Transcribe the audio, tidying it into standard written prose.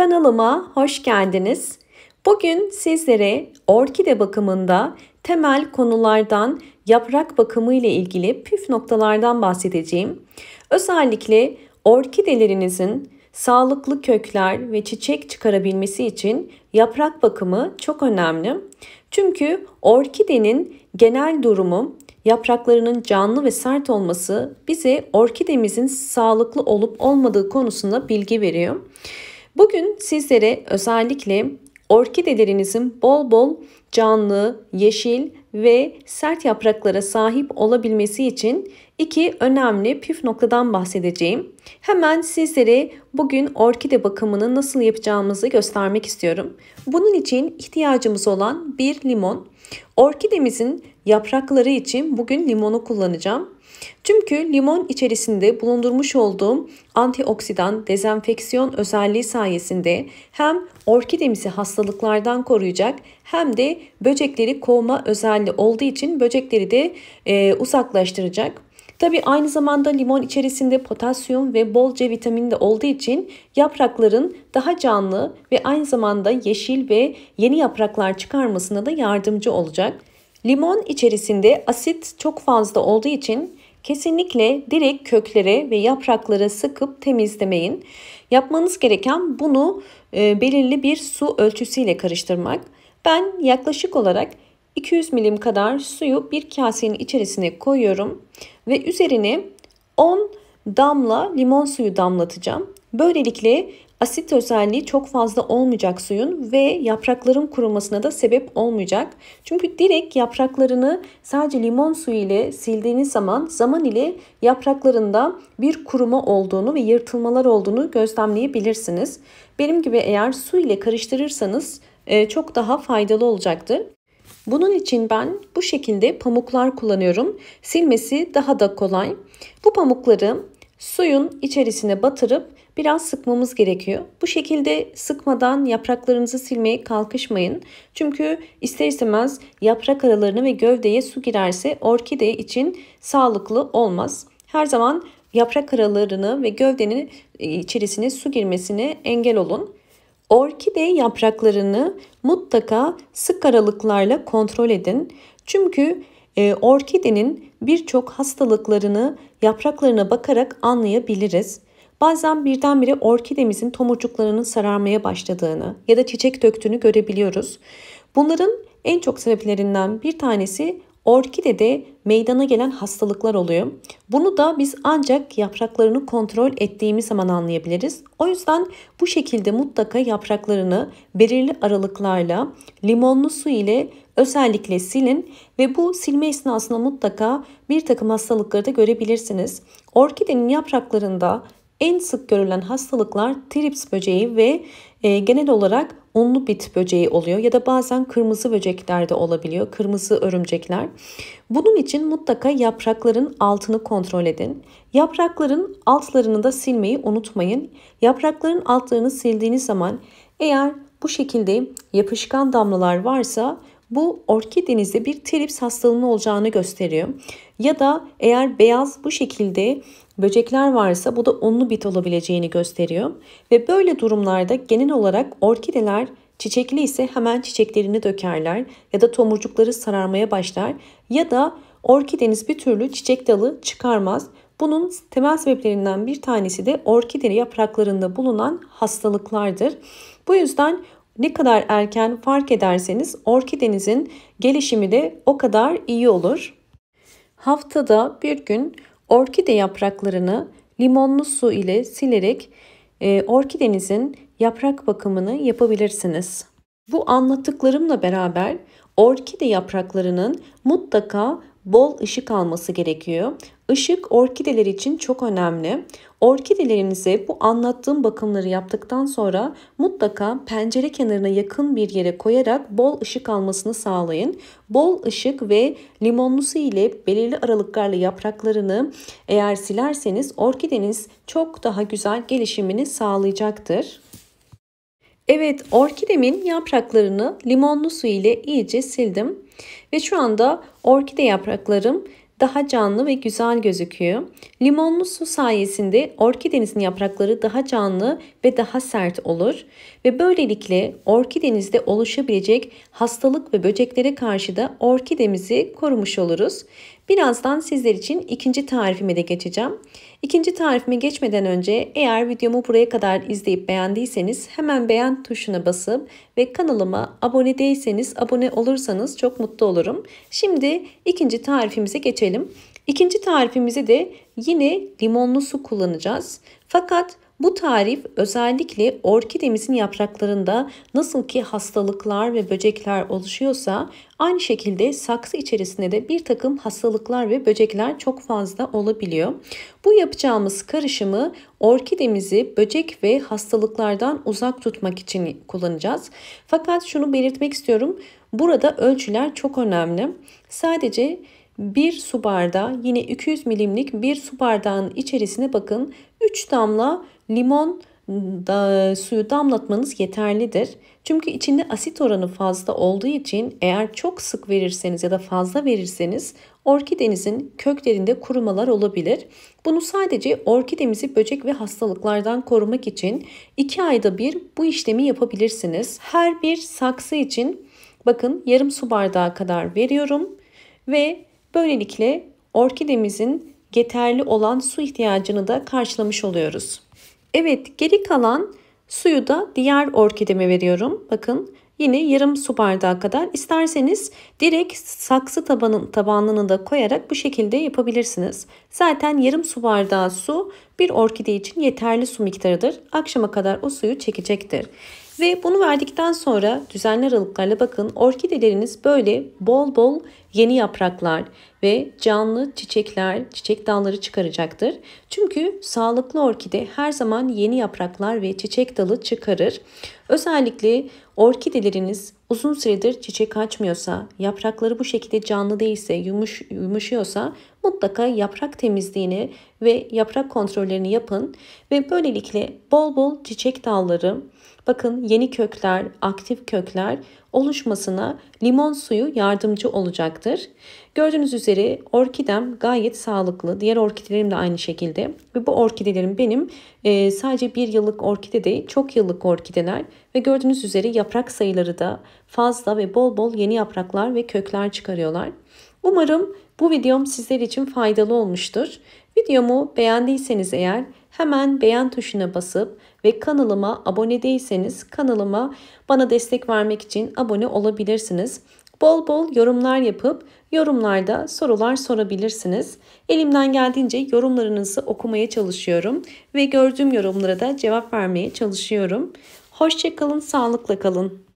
Kanalıma hoş geldiniz. Bugün sizlere orkide bakımında temel konulardan, yaprak bakımı ile ilgili püf noktalardan bahsedeceğim. Özellikle orkidelerinizin sağlıklı kökler ve çiçek çıkarabilmesi için yaprak bakımı çok önemli. Çünkü orkidenin genel durumu, yapraklarının canlı ve sert olması bize orkidemizin sağlıklı olup olmadığı konusunda bilgi veriyor. Bugün sizlere özellikle orkidelerinizin bol bol canlı, yeşil ve sert yapraklara sahip olabilmesi için iki önemli püf noktadan bahsedeceğim. Hemen sizlere bugün orkide bakımını nasıl yapacağımızı göstermek istiyorum. Bunun için ihtiyacımız olan bir limon. Orkidemizin yaprakları için bugün limonu kullanacağım. Çünkü limon içerisinde bulundurmuş olduğum antioksidan, dezenfeksiyon özelliği sayesinde hem orkidemizi hastalıklardan koruyacak hem de böcekleri kovma özelliği olduğu için böcekleri de uzaklaştıracak. Tabii aynı zamanda limon içerisinde potasyum ve bol C vitamini de olduğu için yaprakların daha canlı ve aynı zamanda yeşil ve yeni yapraklar çıkarmasına da yardımcı olacak. Limon içerisinde asit çok fazla olduğu için kesinlikle direkt köklere ve yapraklara sıkıp temizlemeyin. Yapmanız gereken bunu belirli bir su ölçüsüyle karıştırmak. Ben yaklaşık olarak 200 milim kadar suyu bir kasenin içerisine koyuyorum ve üzerine 10 damla limon suyu damlatacağım. Böylelikle asit özelliği çok fazla olmayacak suyun ve yaprakların kurumasına da sebep olmayacak. Çünkü direkt yapraklarını sadece limon suyu ile sildiğiniz zaman ile yapraklarında bir kuruma olduğunu ve yırtılmalar olduğunu gözlemleyebilirsiniz. Benim gibi eğer su ile karıştırırsanız çok daha faydalı olacaktır. Bunun için ben bu şekilde pamuklar kullanıyorum. Silmesi daha da kolay. Bu pamukları suyun içerisine batırıp biraz sıkmamız gerekiyor. Bu şekilde sıkmadan yapraklarınızı silmeye kalkışmayın. Çünkü ister istemez yaprak aralarına ve gövdeye su girerse orkide için sağlıklı olmaz. Her zaman yaprak aralarını ve gövdenin içerisine su girmesine engel olun. Orkide yapraklarını mutlaka sık aralıklarla kontrol edin. Çünkü orkidenin birçok hastalıklarını yapraklarına bakarak anlayabiliriz. Bazen birdenbire orkidemizin tomurcuklarının sararmaya başladığını ya da çiçek döktüğünü görebiliyoruz. Bunların en çok sebeplerinden bir tanesi orkidede meydana gelen hastalıklar oluyor. Bunu da biz ancak yapraklarını kontrol ettiğimiz zaman anlayabiliriz. O yüzden bu şekilde mutlaka yapraklarını belirli aralıklarla limonlu su ile özellikle silin ve bu silme esnasında mutlaka bir takım hastalıkları da görebilirsiniz. Orkidenin yapraklarında en sık görülen hastalıklar trips böceği ve genel olarak unlu bit böceği oluyor ya da bazen kırmızı böcekler de olabiliyor, kırmızı örümcekler. Bunun için mutlaka yaprakların altını kontrol edin. Yaprakların altlarını da silmeyi unutmayın. Yaprakların altlarını sildiğiniz zaman eğer bu şekilde yapışkan damlalar varsa bu orkidenizde bir trips hastalığının olacağını gösteriyor. Ya da eğer beyaz bu şekilde böcekler varsa bu da unlu bit olabileceğini gösteriyor. Ve böyle durumlarda genel olarak orkideler çiçekli ise hemen çiçeklerini dökerler ya da tomurcukları sararmaya başlar ya da orkideniz bir türlü çiçek dalı çıkarmaz. Bunun temel sebeplerinden bir tanesi de orkide yapraklarında bulunan hastalıklardır. Bu yüzden ne kadar erken fark ederseniz orkidenizin gelişimi de o kadar iyi olur. Haftada bir gün orkide yapraklarını limonlu su ile silerek orkidenizin yaprak bakımını yapabilirsiniz. Bu anlattıklarımla beraber orkide yapraklarının mutlaka bol ışık alması gerekiyor. Işık orkideler için çok önemli. Orkidelerinize bu anlattığım bakımları yaptıktan sonra mutlaka pencere kenarına yakın bir yere koyarak bol ışık almasını sağlayın. Bol ışık ve limonlu su ile belirli aralıklarla yapraklarını eğer silerseniz orkideniz çok daha güzel gelişimini sağlayacaktır. Evet, orkidemin yapraklarını limonlu su ile iyice sildim ve şu anda orkide yapraklarım daha canlı ve güzel gözüküyor. Limonlu su sayesinde orkidenizin yaprakları daha canlı ve daha sert olur. Ve böylelikle orkidenizde oluşabilecek hastalık ve böceklere karşı da orkidemizi korumuş oluruz. Birazdan sizler için ikinci tarifime de geçeceğim. İkinci tarifime geçmeden önce eğer videomu buraya kadar izleyip beğendiyseniz hemen beğen tuşuna basıp ve kanalıma abone değilseniz abone olursanız çok mutlu olurum. Şimdi ikinci tarifimize geçelim. İkinci tarifimizi de yine limonlu su kullanacağız. Fakat bu tarif özellikle orkidemizin yapraklarında nasıl ki hastalıklar ve böcekler oluşuyorsa aynı şekilde saksı içerisinde de bir takım hastalıklar ve böcekler çok fazla olabiliyor. Bu yapacağımız karışımı orkidemizi böcek ve hastalıklardan uzak tutmak için kullanacağız. Fakat şunu belirtmek istiyorum. Burada ölçüler çok önemli. Sadece bir su bardağı, yine 200 milimlik bir su bardağının içerisine bakın 3 damla limon suyu damlatmanız yeterlidir. Çünkü içinde asit oranı fazla olduğu için eğer çok sık verirseniz ya da fazla verirseniz orkidenizin köklerinde kurumalar olabilir. Bunu sadece orkidemizi böcek ve hastalıklardan korumak için 2 ayda bir bu işlemi yapabilirsiniz. Her bir saksı için bakın yarım su bardağı kadar veriyorum ve böylelikle orkidemizin yeterli olan su ihtiyacını da karşılamış oluyoruz. Evet, geri kalan suyu da diğer orkideme veriyorum. Bakın yine yarım su bardağı kadar. İsterseniz direkt saksı tabanını da koyarak bu şekilde yapabilirsiniz. Zaten yarım su bardağı su bir orkide için yeterli su miktarıdır. Akşama kadar o suyu çekecektir. Ve bunu verdikten sonra düzenli aralıklarla bakın orkideleriniz böyle bol bol yeni yapraklar ve canlı çiçekler, çiçek dalları çıkaracaktır. Çünkü sağlıklı orkide her zaman yeni yapraklar ve çiçek dalı çıkarır. Özellikle orkideleriniz uzun süredir çiçek açmıyorsa, yaprakları bu şekilde canlı değilse, yumuşuyorsa mutlaka yaprak temizliğini ve yaprak kontrollerini yapın ve böylelikle bol bol çiçek dalları, bakın yeni kökler, aktif kökler oluşmasına limon suyu yardımcı olacaktır. Gördüğünüz üzere orkidem gayet sağlıklı. Diğer orkidelerim de aynı şekilde. Ve bu orkidelerim benim sadece bir yıllık orkide değil, çok yıllık orkideler. Ve gördüğünüz üzere yaprak sayıları da fazla ve bol bol yeni yapraklar ve kökler çıkarıyorlar. Umarım bu videom sizler için faydalı olmuştur. Videomu beğendiyseniz eğer hemen beğen tuşuna basıp ve kanalıma abone değilseniz kanalıma bana destek vermek için abone olabilirsiniz. Bol bol yorumlar yapıp yorumlarda sorular sorabilirsiniz. Elimden geldiğince yorumlarınızı okumaya çalışıyorum ve gördüğüm yorumlara da cevap vermeye çalışıyorum. Hoşça kalın, sağlıkla kalın.